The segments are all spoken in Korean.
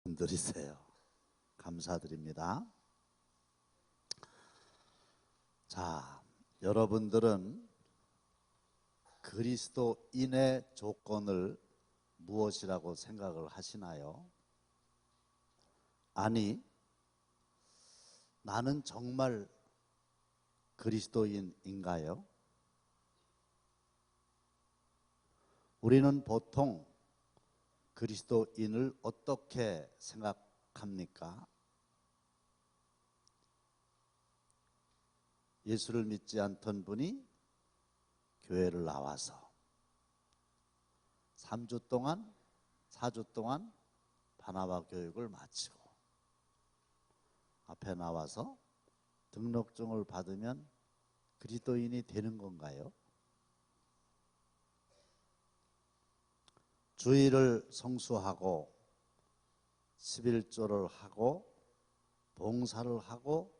드리세요. 감사드립니다. 자, 여러분들은 그리스도인의 조건을 무엇이라고 생각을 하시나요? 아니, 나는 정말 그리스도인인가요? 우리는 보통 그리스도인을 어떻게 생각합니까? 예수를 믿지 않던 분이 교회를 나와서 3주 동안, 4주 동안 바나바 교육을 마치고 앞에 나와서 등록증을 받으면 그리스도인이 되는 건가요? 주일을 성수하고 11조를 하고 봉사를 하고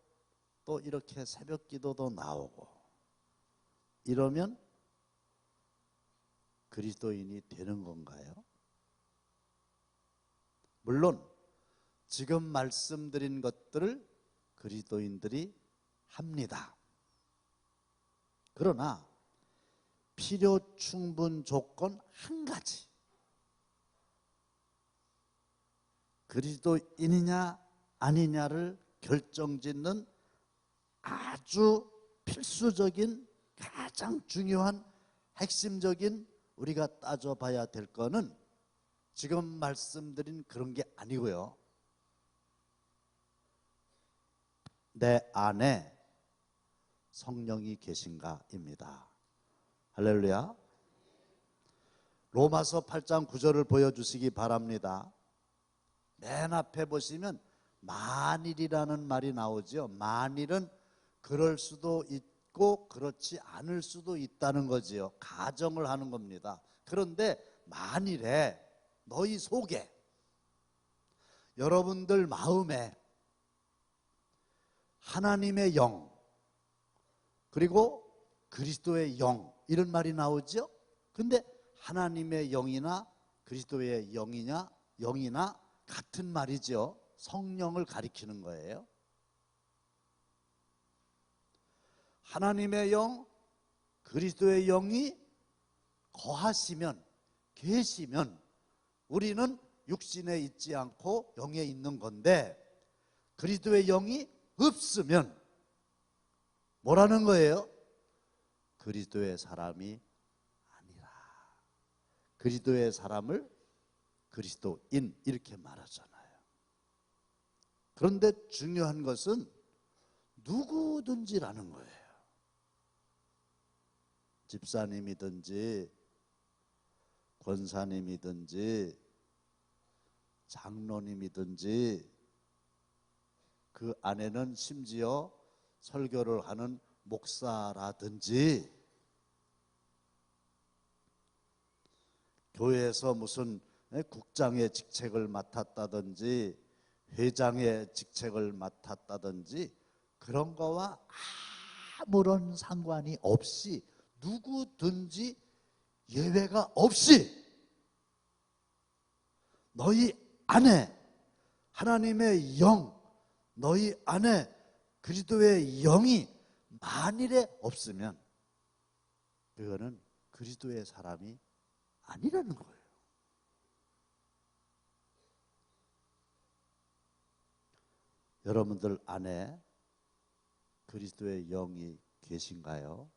또 이렇게 새벽 기도도 나오고 이러면 그리스도인이 되는 건가요? 물론 지금 말씀드린 것들을 그리스도인들이 합니다. 그러나 필요 충분 조건 한 가지, 그리스도인이냐 아니냐를 결정짓는 아주 필수적인 가장 중요한 핵심적인 우리가 따져봐야 될 거는 지금 말씀드린 그런 게 아니고요. 내 안에 성령이 계신가입니다. 할렐루야. 로마서 8장 9절을 보여주시기 바랍니다. 맨 앞에 보시면 만일이라는 말이 나오죠. 만일은 그럴 수도 있고 그렇지 않을 수도 있다는 거지요. 가정을 하는 겁니다. 그런데 만일에 너희 속에, 여러분들 마음에 하나님의 영 그리고 그리스도의 영 이런 말이 나오죠. 근데 하나님의 영이나 그리스도의 영이나 같은 말이죠. 성령을 가리키는 거예요. 하나님의 영, 그리스도의 영이 거하시면, 계시면 우리는 육신에 있지 않고 영에 있는 건데, 그리스도의 영이 없으면 뭐라는 거예요? 그리스도의 사람이 아니라. 그리스도의 사람을 그리스도인 이렇게 말하잖아요. 그런데 중요한 것은 누구든지라는 거예요. 집사님이든지 권사님이든지 장로님이든지 그 안에는 심지어 설교를 하는 목사라든지 교회에서 무슨 국장의 직책을 맡았다든지 회장의 직책을 맡았다든지 그런 거와 아무런 상관이 없이 누구든지 예외가 없이 너희 안에 하나님의 영, 너희 안에 그리스도의 영이 만일에 없으면 그거는 그리스도의 사람이 아니라는 거예요. 여러분들 안에 그리스도의 영이 계신가요?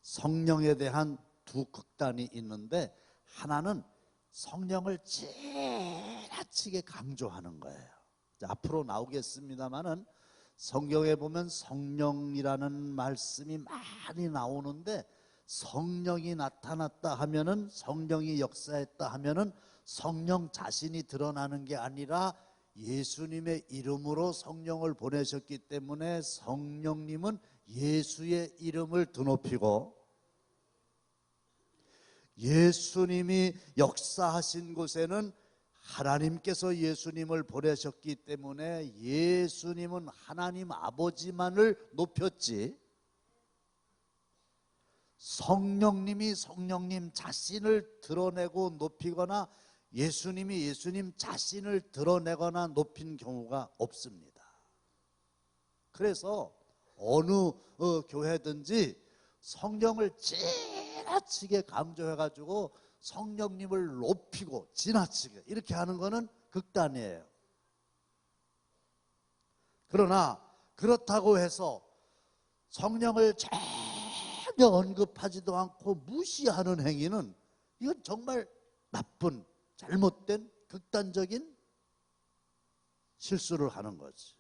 성령에 대한 두 극단이 있는데 하나는 성령을 지나치게 강조하는 거예요. 앞으로 나오겠습니다마는 성경에 보면 성령이라는 말씀이 많이 나오는데 성령이 나타났다 하면은, 성령이 역사했다 하면은 성령 자신이 드러나는 게 아니라 예수님의 이름으로 성령을 보내셨기 때문에 성령님은 예수의 이름을 드높이고, 예수님이 역사하신 곳에는 하나님께서 예수님을 보내셨기 때문에 예수님은 하나님 아버지만을 높였지, 성령님이 성령님 자신을 드러내고 높이거나 예수님이 예수님 자신을 드러내거나 높인 경우가 없습니다. 그래서 어느 교회든지 성령을 지나치게 강조해가지고 성령님을 높이고 지나치게 이렇게 하는 것은 극단이에요. 그러나 그렇다고 해서 성령을 전혀 언급하지도 않고 무시하는 행위는 이건 정말 나쁜 잘못된 극단적인 실수를 하는 거지.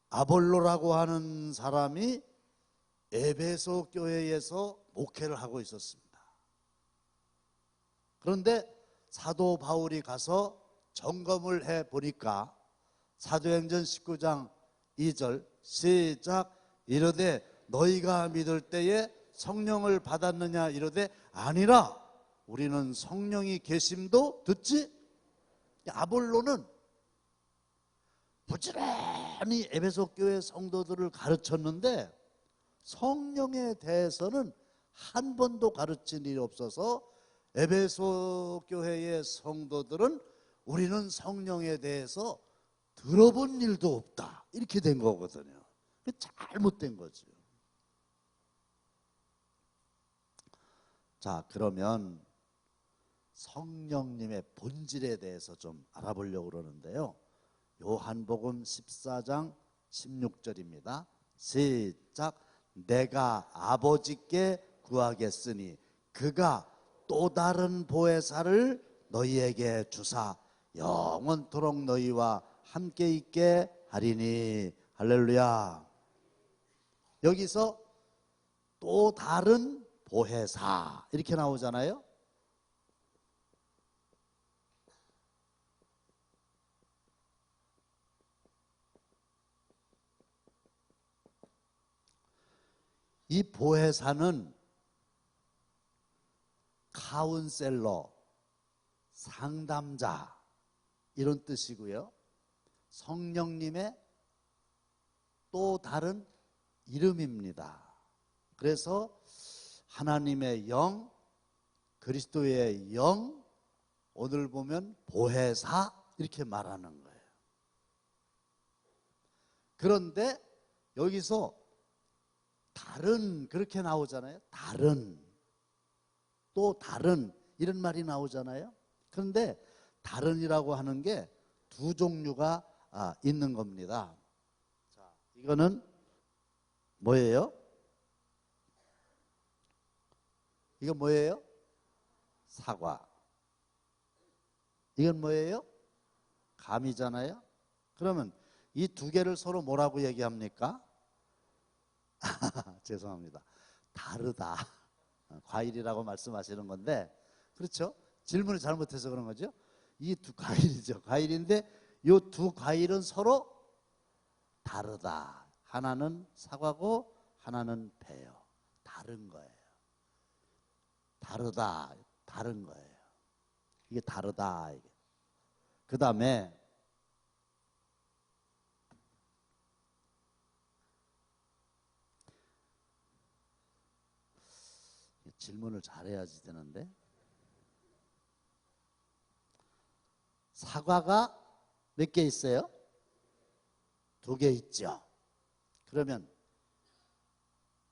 아볼로라고 하는 사람이 에베소 교회에서 목회를 하고 있었습니다. 그런데 사도 바울이 가서 점검을 해 보니까 사도행전 19장 2절 시작. 이르되 너희가 믿을 때에 성령을 받았느냐 이르되 아니라 우리는 성령이 계심도 듣지. 아볼로는 부지런히 에베소 교회 성도들을 가르쳤는데 성령에 대해서는 한 번도 가르친 일이 없어서 에베소 교회의 성도들은 우리는 성령에 대해서 들어본 일도 없다 이렇게 된 거거든요. 잘못된 거죠. 자, 그러면 성령님의 본질에 대해서 좀 알아보려고 그러는데요. 요한복음 14장 16절입니다. 시작. 내가 아버지께 구하겠으니 그가 또 다른 보혜사를 너희에게 주사 영원토록 너희와 함께 있게 하리니. 할렐루야. 여기서 또 다른 보혜사 이렇게 나오잖아요. 이 보혜사는 카운셀러, 상담자 이런 뜻이고요. 성령님의 또 다른 이름입니다. 그래서 하나님의 영, 그리스도의 영, 오늘 보면 보혜사 이렇게 말하는 거예요. 그런데 여기서 다른 그렇게 나오잖아요. 다른, 또 다른 이런 말이 나오잖아요. 그런데 다른이라고 하는 게 두 종류가 있는 겁니다. 자, 이거는 뭐예요? 이거 뭐예요? 사과. 이건 뭐예요? 감이잖아요. 그러면 이 두 개를 서로 뭐라고 얘기합니까? 죄송합니다. 다르다. 과일이라고 말씀하시는 건데, 그렇죠? 질문을 잘못해서 그런 거죠. 이 두 과일이죠. 과일인데 이 두 과일은 서로 다르다. 하나는 사과고 하나는 배요. 다른 거예요. 다르다. 다른 거예요. 이게 다르다. 그 다음에 질문을 잘해야지 되는데, 사과가 몇 개 있어요? 2개 있죠. 그러면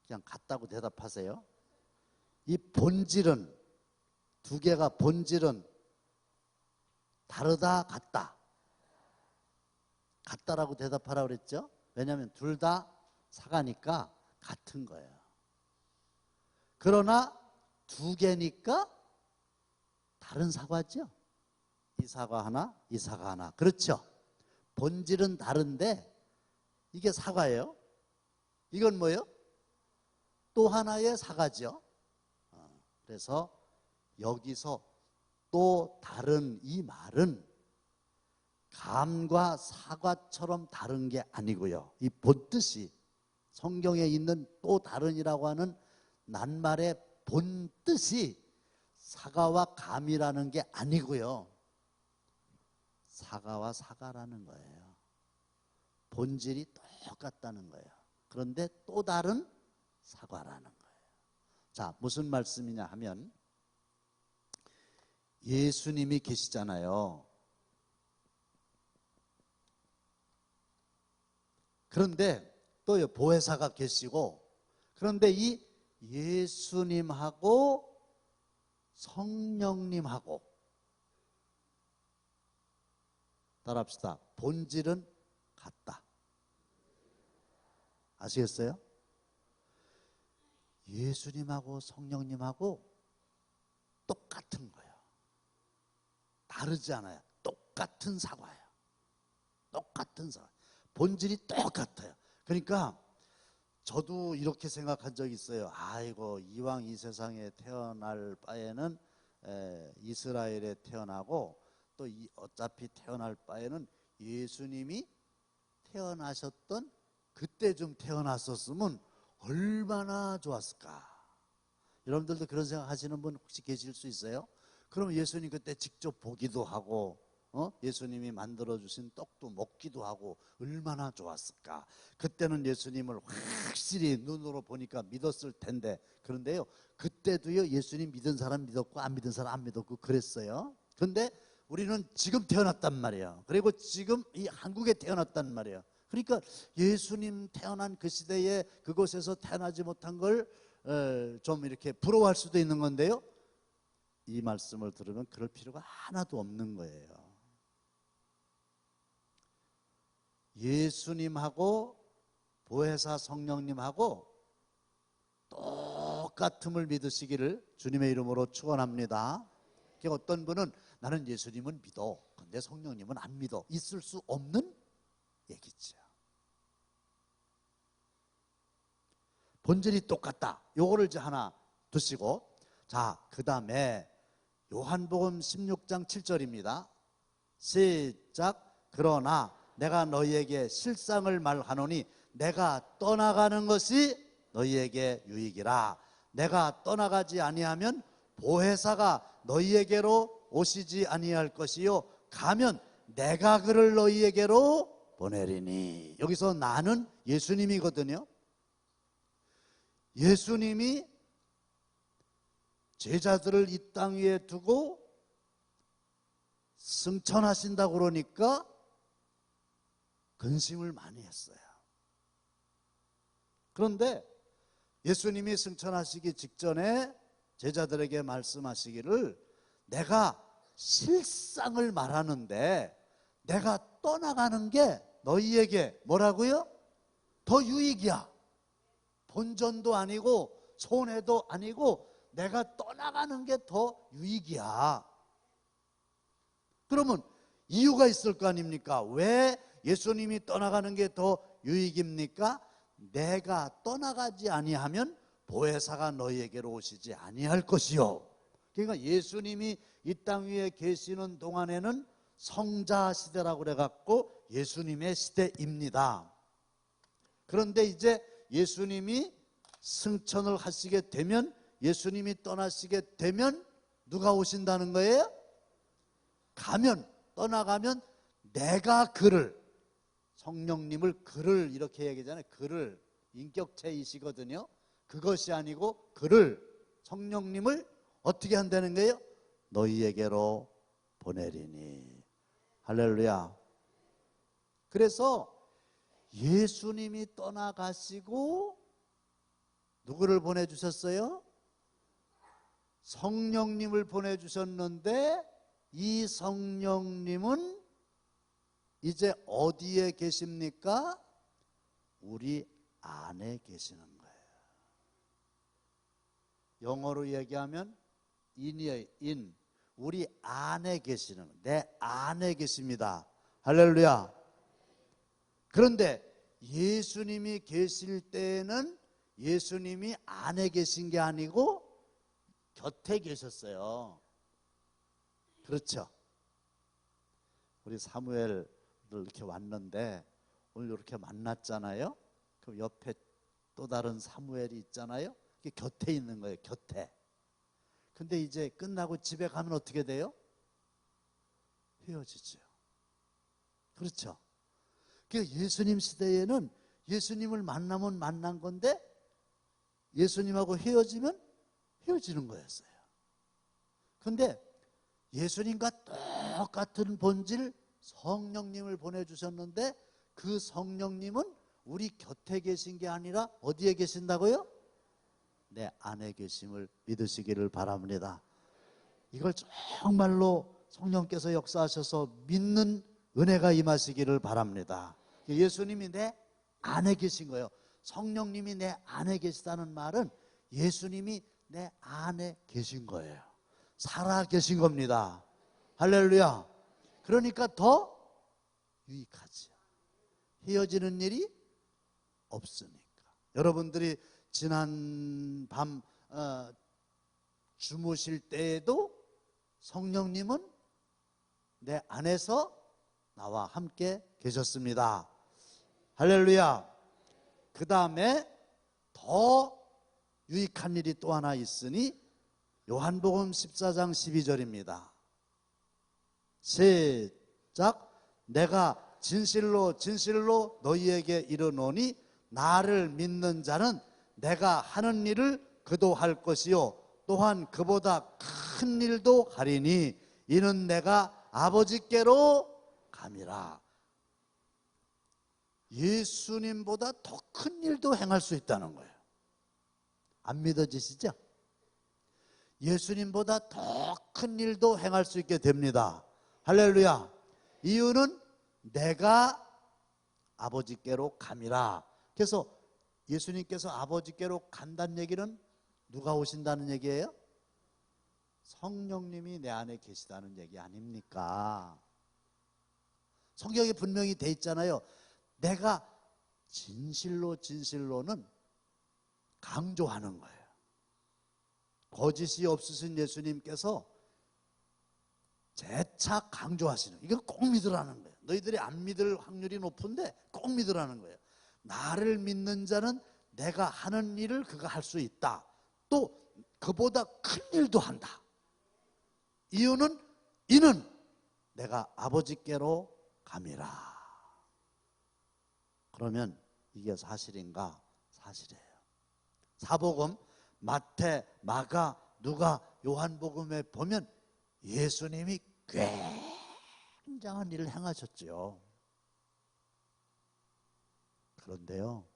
그냥 같다고 대답하세요. 이 본질은, 2개가 본질은 다르다 같다? 같다라고 대답하라고 그랬죠. 왜냐하면 둘 다 사과니까 같은 거예요. 그러나 2개니까 다른 사과죠. 이 사과 하나, 이 사과 하나. 그렇죠. 본질은 다른데 이게 사과예요. 이건 뭐예요? 또 하나의 사과죠. 그래서 여기서 또 다른 이 말은 감과 사과처럼 다른 게 아니고요. 이 본뜻이 성경에 있는 또 다른이라고 하는 낱말의 본뜻이 사과와 감이라는 게 아니고요. 사과와 사과라는 거예요. 본질이 똑같다는 거예요. 그런데 또 다른 사과라는 거예요. 자, 무슨 말씀이냐 하면 예수님이 계시잖아요. 그런데 또 보혜사가 계시고, 그런데 이 예수님하고 성령님하고 따라합시다. 본질은 같다. 아시겠어요? 예수님하고 성령님하고 똑같은 거예요. 다르지 않아요. 똑같은 사과예요. 똑같은 사과. 본질이 똑같아요. 그러니까 저도 이렇게 생각한 적이 있어요. 아이고, 이왕 이 세상에 태어날 바에는 이스라엘에 태어나고, 또 어차피 태어날 바에는 예수님이 태어나셨던 그때 좀 태어났었으면 얼마나 좋았을까. 여러분들도 그런 생각 하시는 분 혹시 계실 수 있어요? 그럼 예수님 그때 직접 보기도 하고, 예수님이 만들어주신 떡도 먹기도 하고 얼마나 좋았을까. 그때는 예수님을 확실히 눈으로 보니까 믿었을 텐데, 그런데요, 그때도요, 예수님 믿은 사람 믿었고 안 믿은 사람 안 믿었고 그랬어요. 그런데 우리는 지금 태어났단 말이에요. 그리고 지금 이 한국에 태어났단 말이에요. 그러니까 예수님 태어난 그 시대에 그곳에서 태어나지 못한 걸 좀 이렇게 부러워할 수도 있는 건데요, 이 말씀을 들으면 그럴 필요가 하나도 없는 거예요. 예수님하고 보혜사 성령님하고 똑같음을 믿으시기를 주님의 이름으로 축원합니다. 어떤 분은 나는 예수님은 믿어, 근데 성령님은 안 믿어, 있을 수 없는 얘기죠. 본질이 똑같다. 요거를 이제 하나 두시고, 자, 그 다음에 요한복음 16장 7절입니다. 시작. 그러나 내가 너희에게 실상을 말하노니 내가 떠나가는 것이 너희에게 유익이라. 내가 떠나가지 아니하면 보혜사가 너희에게로 오시지 아니할 것이요, 가면 내가 그를 너희에게로 보내리니. 여기서 나는 예수님이거든요. 예수님이 제자들을 이 땅 위에 두고 승천하신다고 그러니까 근심을 많이 했어요. 그런데 예수님이 승천하시기 직전에 제자들에게 말씀하시기를, 내가 실상을 말하는데 내가 떠나가는 게 너희에게 뭐라고요? 더 유익이야. 본전도 아니고 손해도 아니고 내가 떠나가는 게 더 유익이야. 그러면 이유가 있을 거 아닙니까? 왜 예수님이 떠나가는 게 더 유익입니까? 내가 떠나가지 아니하면 보혜사가 너희에게로 오시지 아니할 것이요. 그러니까 예수님이 이 땅 위에 계시는 동안에는 성자 시대라고 그래갖고 예수님의 시대입니다. 그런데 이제 예수님이 승천을 하시게 되면, 예수님이 떠나시게 되면 누가 오신다는 거예요? 가면, 떠나가면 내가 그를, 성령님을 그를 이렇게 얘기하잖아요. 그를, 인격체이시거든요. 그것이 아니고 그를, 성령님을 어떻게 한다는 거예요? 너희에게로 보내리니. 할렐루야. 그래서 예수님이 떠나가시고 누구를 보내주셨어요? 성령님을 보내주셨는데, 이 성령님은 이제 어디에 계십니까? 우리 안에 계시는 거예요. 영어로 얘기하면 in이에요. in. 우리 안에 계시는, 내 안에 계십니다. 할렐루야. 그런데 예수님이 계실 때에는 예수님이 안에 계신 게 아니고 곁에 계셨어요. 그렇죠? 우리 사무엘을 이렇게 왔는데 오늘 이렇게 만났잖아요. 그럼 옆에 또 다른 사무엘이 있잖아요. 그게 곁에 있는 거예요. 곁에. 근데 이제 끝나고 집에 가면 어떻게 돼요? 헤어지죠. 그렇죠? 그러니까 예수님 시대에는 예수님을 만나면 만난 건데 예수님하고 헤어지면 헤어지는 거였어요. 그런데 예수님과 똑같은 본질 성령님을 보내주셨는데 그 성령님은 우리 곁에 계신 게 아니라 어디에 계신다고요? 내 안에 계심을 믿으시기를 바랍니다. 이걸 정말로 성령께서 역사하셔서 믿는 은혜가 임하시기를 바랍니다. 예수님이 내 안에 계신 거예요. 성령님이 내 안에 계시다는 말은 예수님이 내 안에 계신 거예요. 살아 계신 겁니다. 할렐루야. 그러니까 더 유익하죠. 헤어지는 일이 없으니까. 여러분들이 지난 밤 주무실 때에도 성령님은 내 안에서 나와 함께 계셨습니다. 할렐루야. 그 다음에 더 유익한 일이 또 하나 있으니 요한복음 14장 12절입니다. 시작. 내가 진실로 진실로 너희에게 이르노니 나를 믿는 자는 내가 하는 일을 그도 할 것이요 또한 그보다 큰 일도 하리니 이는 내가 아버지께로 감이라. 예수님보다 더 큰 일도 행할 수 있다는 거예요. 안 믿어지시죠? 예수님보다 더 큰 일도 행할 수 있게 됩니다. 할렐루야. 이유는 내가 아버지께로 감이라. 그래서 예수님께서 아버지께로 간다는 얘기는 누가 오신다는 얘기예요? 성령님이 내 안에 계시다는 얘기 아닙니까? 성경에 분명히 돼 있잖아요. 내가 진실로 진실로는 강조하는 거예요. 거짓이 없으신 예수님께서 재차 강조하시는, 이건 꼭 믿으라는 거예요. 너희들이 안 믿을 확률이 높은데 꼭 믿으라는 거예요. 나를 믿는 자는 내가 하는 일을 그가 할 수 있다. 또 그보다 큰 일도 한다. 이유는 이는 내가 아버지께로 감이라. 그러면 이게 사실인가? 사실이에요. 사복음 마태, 마가, 누가, 요한복음에 보면 예수님이 굉장한 일을 행하셨죠. 그런데요,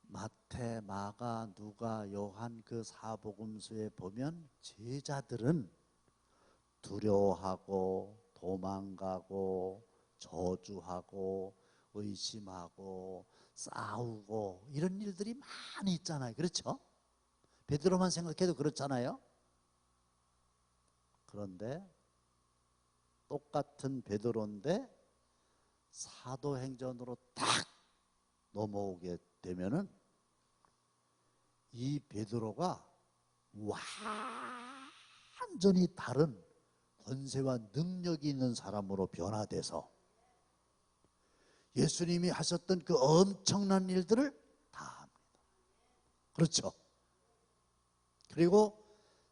마태, 마가, 누가, 요한 그 사복음서에 보면 제자들은 두려워하고 도망가고 저주하고 의심하고 싸우고 이런 일들이 많이 있잖아요. 그렇죠? 베드로만 생각해도 그렇잖아요. 그런데 똑같은 베드로인데 사도행전으로 딱 넘어오게 되면은 이 베드로가 완전히 다른 권세와 능력이 있는 사람으로 변화돼서 예수님이 하셨던 그 엄청난 일들을 다 합니다. 그렇죠? 그리고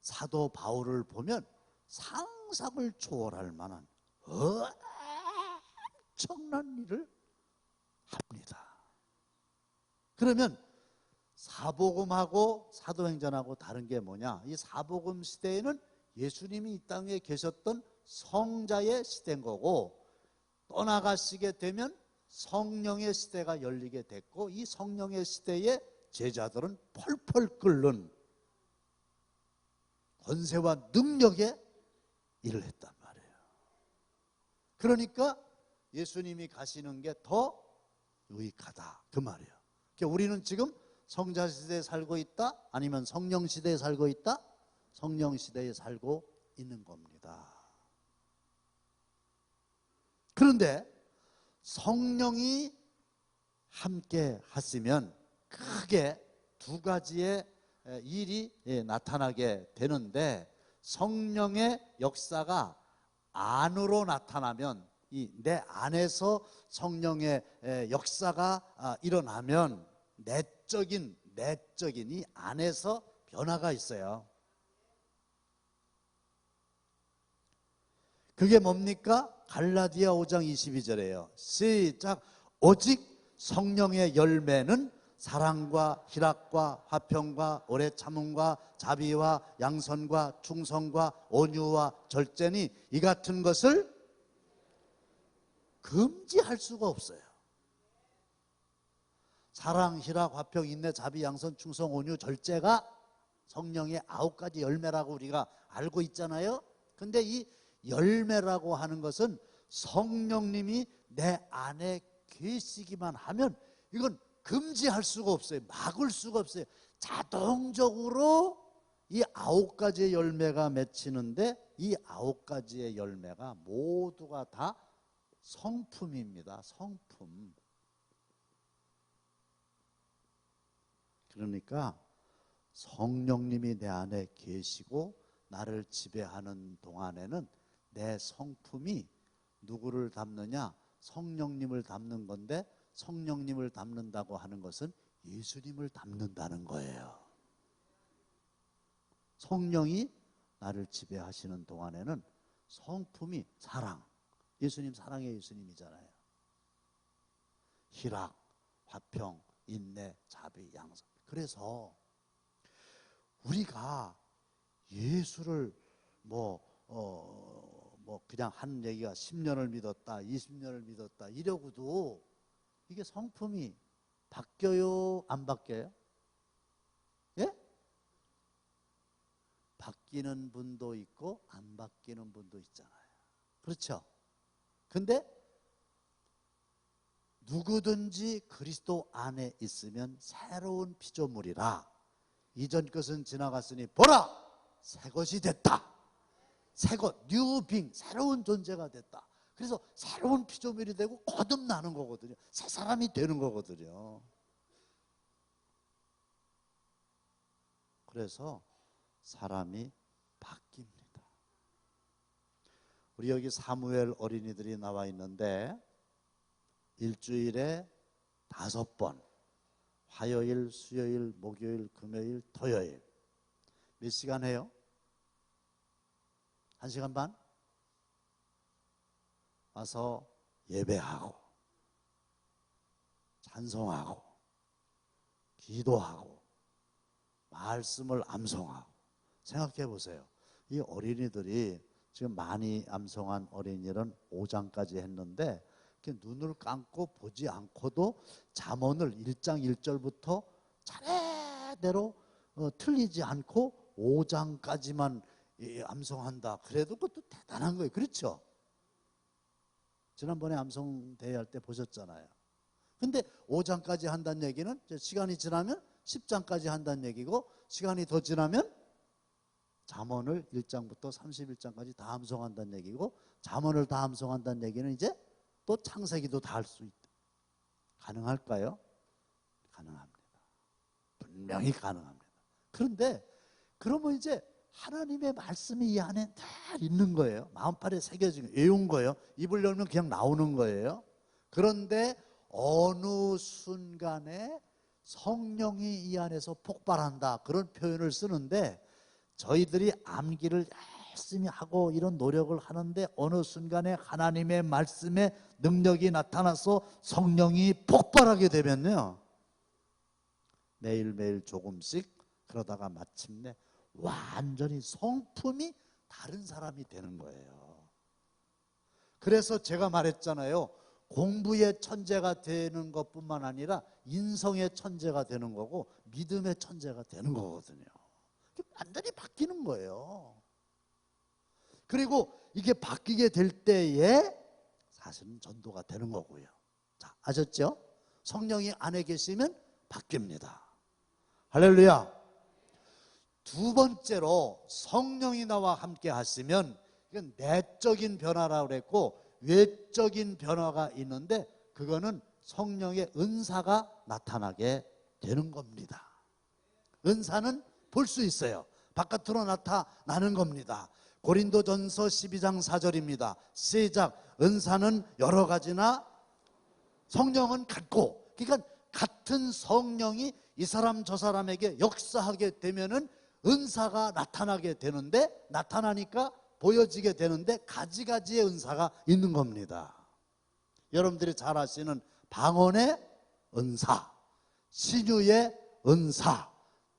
사도 바울을 보면 상상을 초월할 만한 엄청난 일을 합니다. 그러면 사복음하고 사도행전하고 다른 게 뭐냐? 이 사복음 시대에는 예수님이 이 땅에 계셨던 성자의 시대인 거고, 떠나가시게 되면 성령의 시대가 열리게 됐고, 이 성령의 시대에 제자들은 펄펄 끓는 권세와 능력의 일을 했단 말이에요. 그러니까 예수님이 가시는 게 더 유익하다 그 말이에요. 그러니까 우리는 지금 성자 시대에 살고 있다? 아니면 성령 시대에 살고 있다? 성령 시대에 살고 있는 겁니다. 그런데 성령이 함께 하시면 크게 두 가지의 일이 나타나게 되는데, 성령의 역사가 안으로 나타나면, 내 안에서 성령의 역사가 일어나면 내적인 이 안에서 변화가 있어요. 그게 뭡니까? 갈라디아 5장 22절이에요. 시작. 오직 성령의 열매는 사랑과 희락과 화평과 오래 참음과 자비와 양선과 충성과 온유와 절제니 이 같은 것을 금지할 수가 없어요. 사랑, 희락, 화평, 인내, 자비, 양선, 충성, 온유, 절제가 성령의 9가지 열매라고 우리가 알고 있잖아요. 근데 이 열매라고 하는 것은 성령님이 내 안에 계시기만 하면 이건 금지할 수가 없어요. 막을 수가 없어요. 자동적으로 이 9가지의 열매가 맺히는데 이 9가지의 열매가 모두가 다 성품입니다. 성품. 그러니까 성령님이 내 안에 계시고 나를 지배하는 동안에는 내 성품이 누구를 닮느냐? 성령님을 닮는 건데 성령님을 닮는다고 하는 것은 예수님을 닮는다는 거예요. 성령이 나를 지배하시는 동안에는 성품이 사랑, 예수님 사랑의 예수님이잖아요. 희락, 화평, 인내, 자비, 양선. 그래서 우리가 예수를 그냥 한 얘기가 10년을 믿었다, 20년을 믿었다 이러고도 이게 성품이 바뀌어요? 안 바뀌어요? 예? 바뀌는 분도 있고 안 바뀌는 분도 있잖아요. 그렇죠? 근데 누구든지 그리스도 안에 있으면 새로운 피조물이라 이전 것은 지나갔으니 보라 새 것이 됐다. 새 것, 뉴빙, 새로운 존재가 됐다. 그래서 새로운 피조물이 되고 거듭나는 거거든요. 새 사람이 되는 거거든요. 그래서 사람이 바뀝니다. 우리 여기 사무엘 어린이들이 나와 있는데 일주일에 5번 화요일, 수요일, 목요일, 금요일, 토요일 몇 시간 해요? 1시간 반? 와서 예배하고 찬송하고 기도하고 말씀을 암송하고. 생각해 보세요. 이 어린이들이 지금 많이 암송한 어린이는 5장까지 했는데 눈을 감고 보지 않고도 잠언을 1장 1절부터 차례대로 틀리지 않고 5장까지만 암송한다. 그래도 그것도 대단한 거예요. 그렇죠? 지난번에 암송 대회 할 때 보셨잖아요. 근데 5장까지 한다는 얘기는 시간이 지나면 10장까지 한다는 얘기고, 시간이 더 지나면 잠언을 1장부터 31장까지 다 암송한다는 얘기고, 잠언을 다 암송한다는 얘기는 이제 또 창세기도 다 할 수 있다. 가능할까요? 가능합니다. 분명히 가능합니다. 그런데 그러면 이제 하나님의 말씀이 이 안에 다 있는 거예요. 마음판에 새겨진 거예요. 외운 거예요. 입을 열면 그냥 나오는 거예요. 그런데 어느 순간에 성령이 이 안에서 폭발한다, 그런 표현을 쓰는데, 저희들이 암기를 열심히 하고 이런 노력을 하는데 어느 순간에 하나님의 말씀의 능력이 나타나서 성령이 폭발하게 되면요, 매일매일 조금씩 그러다가 마침내 완전히 성품이 다른 사람이 되는 거예요. 그래서 제가 말했잖아요. 공부의 천재가 되는 것뿐만 아니라 인성의 천재가 되는 거고 믿음의 천재가 되는 거거든요. 완전히 바뀌는 거예요. 그리고 이게 바뀌게 될 때에 사실은 전도가 되는 거고요. 자, 아셨죠? 성령이 안에 계시면 바뀝니다. 할렐루야. 두 번째로 성령이 나와 함께 하시면 이건 내적인 변화라고 그랬고, 외적인 변화가 있는데 그거는 성령의 은사가 나타나게 되는 겁니다. 은사는 볼 수 있어요. 바깥으로 나타나는 겁니다. 고린도전서 12장 4절입니다. 시작. 은사는 여러 가지나 성령은 같고. 그러니까 같은 성령이 이 사람 저 사람에게 역사하게 되면은 은사가 나타나게 되는데, 나타나니까 보여지게 되는데 가지가지의 은사가 있는 겁니다. 여러분들이 잘 아시는 방언의 은사, 신유의 은사,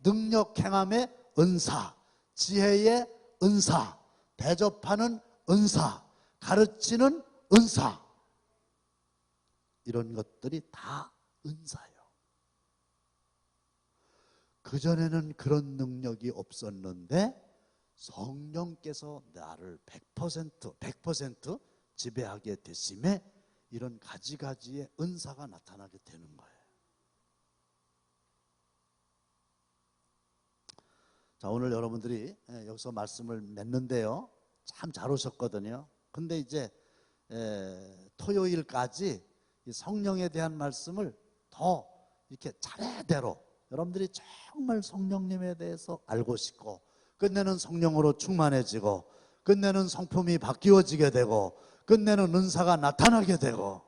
능력 행함의 은사, 지혜의 은사, 대접하는 은사, 가르치는 은사, 이런 것들이 다 은사예요. 그전에는 그런 능력이 없었는데 성령께서 나를 100% 지배하게 되심에 이런 가지가지의 은사가 나타나게 되는 거예요. 자, 오늘 여러분들이 여기서 말씀을 맺는데요, 참 잘 오셨거든요. 근데 이제 토요일까지 이 성령에 대한 말씀을 더 이렇게 차례대로 여러분들이 정말 성령님에 대해서 알고 싶고, 끝내는 성령으로 충만해지고, 끝내는 성품이 바뀌어지게 되고, 끝내는 은사가 나타나게 되고,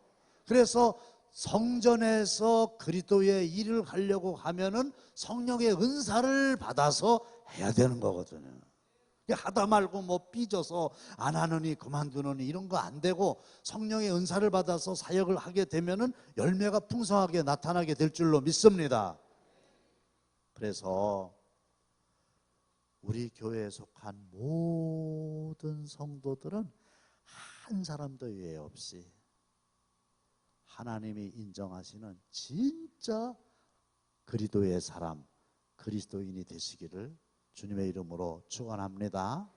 그래서 성전에서 그리스도의 일을 하려고 하면은 성령의 은사를 받아서 해야 되는 거거든요. 하다 말고 뭐 삐져서 안 하느니 그만두느니 이런 거 안 되고, 성령의 은사를 받아서 사역을 하게 되면은 열매가 풍성하게 나타나게 될 줄로 믿습니다. 그래서 우리 교회에 속한 모든 성도들은 한 사람도 예외 없이 하나님이 인정하시는 진짜 그리스도의 사람, 그리스도인이 되시기를 주님의 이름으로 축원합니다.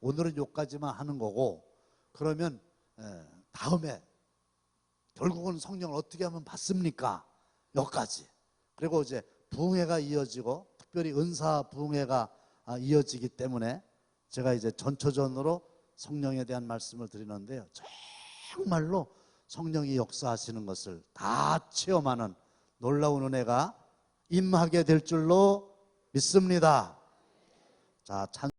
오늘은 여기까지만 하는 거고, 그러면 다음에 결국은 성령을 어떻게 하면 받습니까? 여기까지. 그리고 이제 부흥회가 이어지고, 특별히 은사 부흥회가 이어지기 때문에 제가 이제 전초전으로 성령에 대한 말씀을 드리는데요, 정말로 성령이 역사하시는 것을 다 체험하는 놀라운 은혜가 임하게 될 줄로 믿습니다. 자, 찬